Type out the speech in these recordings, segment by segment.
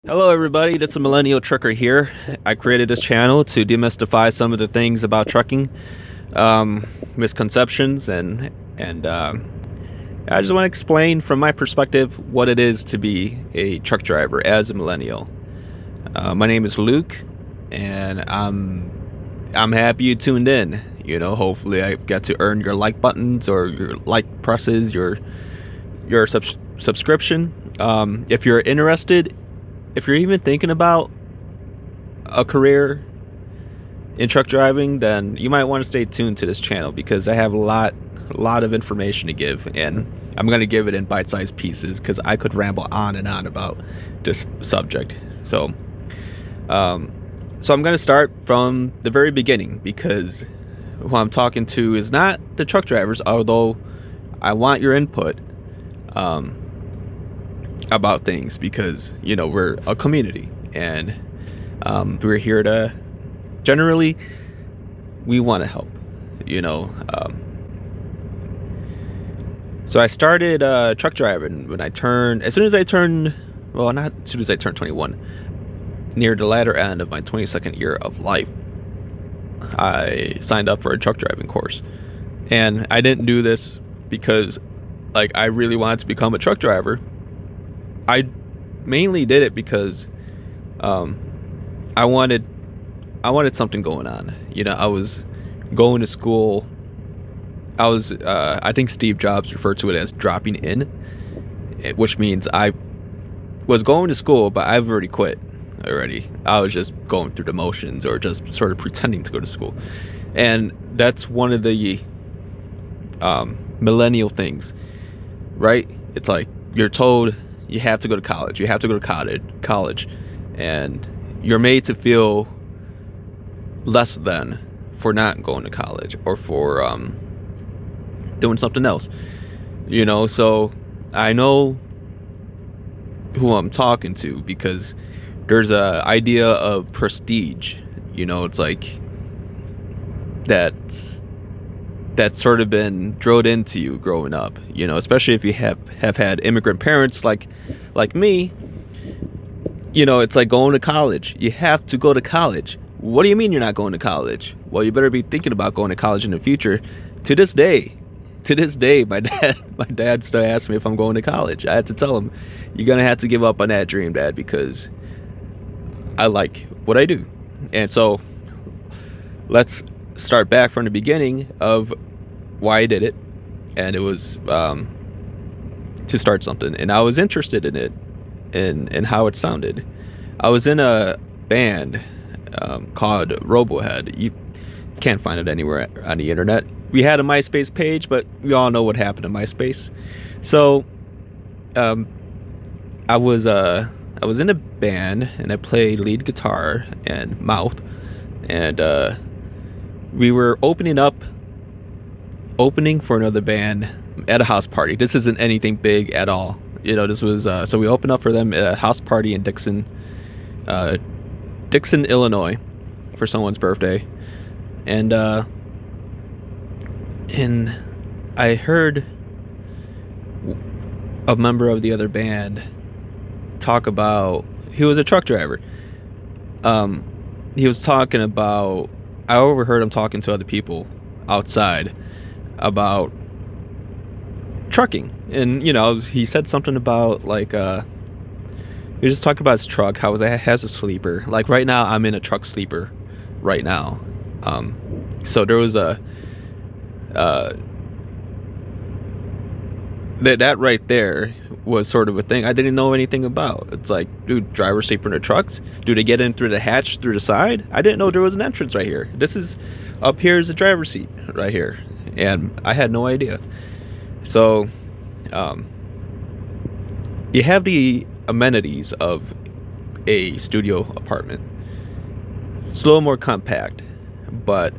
Hello everybody, it's a Millennial trucker here. I created this channel to demystify some of the things about trucking, misconceptions, and I just want to explain from my perspective what it is to be a truck driver as a millennial. My name is Luke, and I'm happy you tuned in. You know, hopefully I get to earn your like buttons or your like presses, your subscription. If you're interested, if you're even thinking about a career in truck driving, then you might want to stay tuned to this channel because I have a lot of information to give, and I'm going to give it in bite-sized pieces because I could ramble on and on about this subject. So I'm going to start from the very beginning because who I'm talking to is not the truck drivers, although I want your input about things because, you know, we're a community, and we're here to, generally, we want to help, you know. So I started truck driving when as soon as I turned, well, not as soon as I turned 21, near the latter end of my 22nd year of life, I signed up for a truck driving course. And I didn't do this because, like, I really wanted to become a truck driver. I mainly did it because I wanted something going on. You know, I was going to school. I think Steve Jobs referred to it as dropping in, which means I was going to school, but I've already quit already. I was just going through the motions or just sort of pretending to go to school. And that's one of the millennial things, right? It's like you're told you have to go to college. You have to go to college, and you're made to feel less than for not going to college or for doing something else. You know, so I know who I'm talking to because there's a idea of prestige. You know, it's like that's sort of been drilled into you growing up, you know, especially if you have had immigrant parents like me. You know, it's like going to college. You have to go to college. What do you mean you're not going to college? Well, you better be thinking about going to college in the future. To this day, my dad still asks me if I'm going to college. I had to tell him, you're gonna have to give up on that dream, Dad, because I like what I do. And so let's start back from the beginning of why I did it. And it was to start something, and I was interested in it and how it sounded. I was in a band called Robohead. You can't find it anywhere on the internet. We had a MySpace page, but we all know what happened to MySpace. So I was in a band, and I played lead guitar and mouth, and we were opening for another band at a house party. This isn't anything big at all. You know, this was so we opened up for them at a house party in Dixon, Illinois, for someone's birthday, and I heard a member of the other band talk about, he was a truck driver. He was talking about, I overheard him talking to other people outside about trucking, and, you know, he said something about, like, he was just talking about his truck, how it has a sleeper. Like, right now I'm in a truck sleeper right now. So there was a that right there was sort of a thing I didn't know anything about. It's like, dude, drivers sleep in their trucks? Do they get in through the hatch through the side? I didn't know there was an entrance right here. This is, up here is the driver's seat right here, and I had no idea. So you have the amenities of a studio apartment. It's a little more compact, but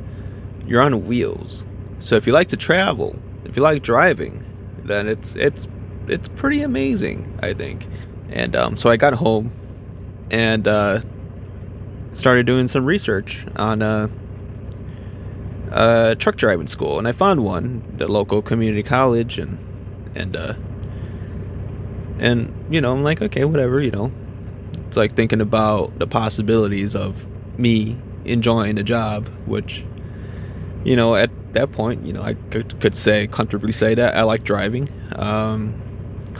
you're on wheels. So if you like to travel, if you like driving, then it's pretty amazing, I think. And so I got home and started doing some research on truck driving school, and I found one, the local community college, and you know, I'm like, okay, whatever, you know, it's like thinking about the possibilities of me enjoying a job, which, you know, at that point, you know, I could say, comfortably say that I like driving.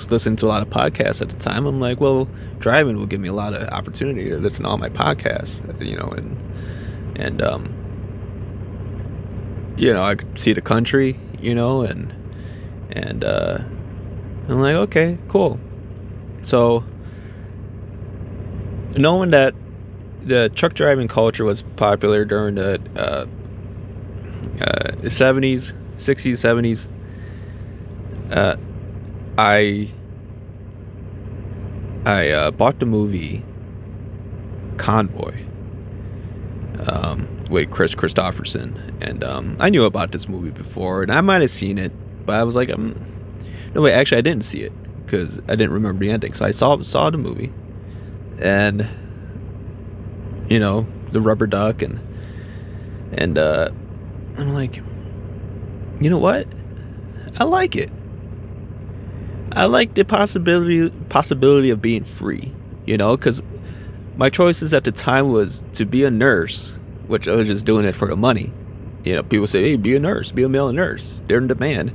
Listening to a lot of podcasts at the time, I'm like, well, driving will give me a lot of opportunity to listen to all my podcasts, you know, and you know, I could see the country, you know, and I'm like, okay, cool. So knowing that the truck driving culture was popular during the 70s, 60s, 70s, I bought the movie Convoy with Chris Christopherson, and I knew about this movie before, and I might have seen it, but I was like, no wait, actually I didn't see it because I didn't remember the ending. So I saw the movie, and you know, the rubber duck, and I'm like, you know what? I like it. I like the possibility of being free, you know, because my choices at the time was to be a nurse, which I was just doing it for the money. You know, people say, hey, be a nurse, be a male nurse. They're in demand.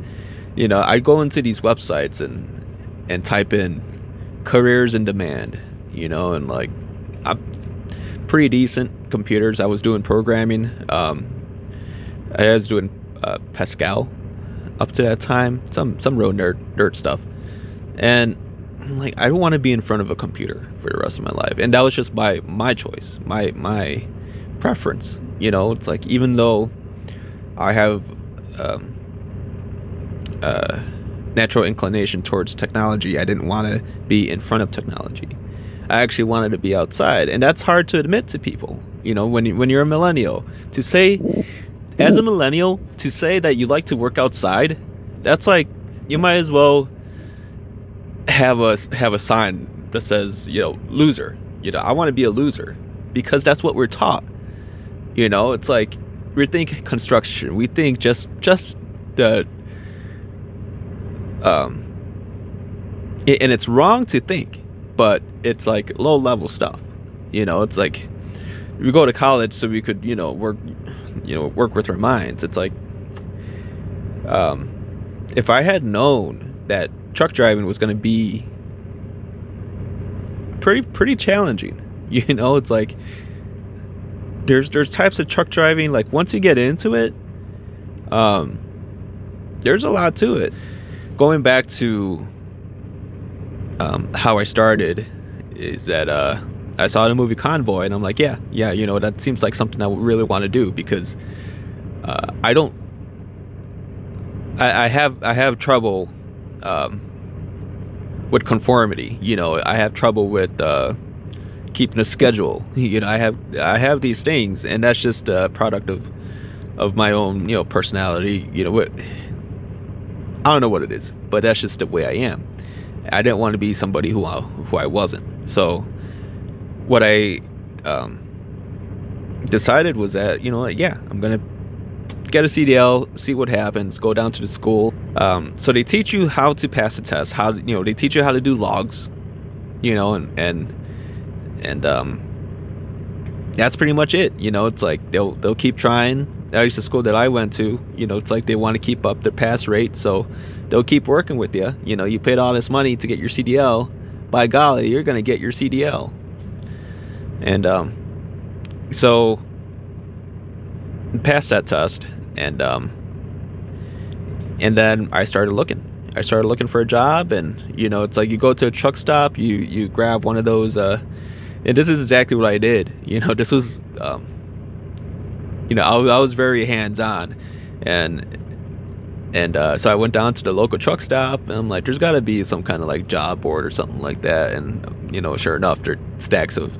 You know, I'd go into these websites and type in careers in demand, you know, and like, I'm pretty decent computers. I was doing programming. I was doing Pascal up to that time, some real nerd stuff. And I'm like, I don't want to be in front of a computer for the rest of my life. And that was just my choice, my preference. You know, it's like, even though I have natural inclination towards technology, I didn't want to be in front of technology. I actually wanted to be outside. And that's hard to admit to people. You know, when you're a millennial, to say, as a millennial, to say that you like to work outside, that's like, you might as well have a sign that says, you know, loser. You know, I want to be a loser, because that's what we're taught. You know, it's like, we think construction, we think just the and it's wrong to think, but it's like low level stuff. You know, it's like, we go to college so we could, you know, work with our minds. It's like, if I had known that truck driving was going to be pretty challenging, you know, it's like, there's types of truck driving, like, once you get into it, there's a lot to it. Going back to how I started, is that I saw the movie Convoy, and I'm like, yeah, you know, that seems like something I would really want to do, because I have trouble with conformity. You know, I have trouble with keeping a schedule. You know, I have these things, and that's just a product of my own, you know, personality. You know, I don't know what it is, but that's just the way I am. I didn't want to be somebody who I wasn't. So what I decided was that, you know, yeah, I'm gonna get a CDL, see what happens, go down to the school. So they teach you how to pass the test, how, you know, they teach you how to do logs, you know, and that's pretty much it. You know, it's like they'll keep trying. At least the school that I went to, you know, it's like they want to keep up their pass rate, so they'll keep working with you. You know, you paid all this money to get your CDL, by golly, you're gonna get your CDL. And so passed that test, and then I started looking for a job. And, you know, it's like, you go to a truck stop, you grab one of those, and this is exactly what I did. You know, this was you know, I was very hands-on, and so I went down to the local truck stop, and I'm like, there's got to be some kind of like job board or something like that. And, you know, sure enough, there are stacks of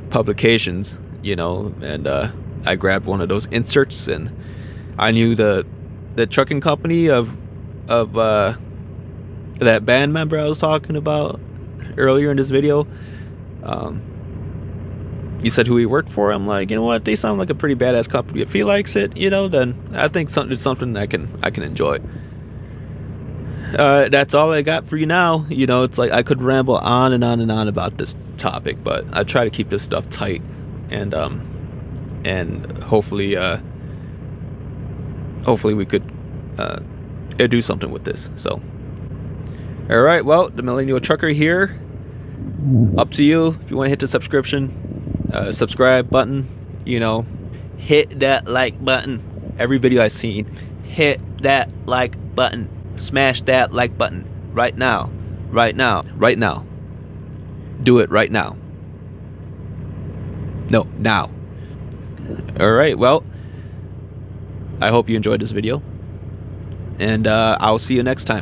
publications, you know, and I grabbed one of those inserts, and I knew the trucking company of that band member I was talking about earlier in this video. He said who he worked for. I'm like, you know what, they sound like a pretty badass company. If he likes it, you know, then I think it's something I can enjoy. That's all I got for you now. You know, it's like I could ramble on and on and on about this topic, but I try to keep this stuff tight, and hopefully hopefully we could do something with this. So, all right, well, the Millennial Trucker here. Up to you if you want to hit the subscribe button. You know, hit that like button. Every video I've seen, hit that like button. Smash that like button right now, right now, right now. Do it right now. No, now. All right, well, I hope you enjoyed this video, and I'll see you next time.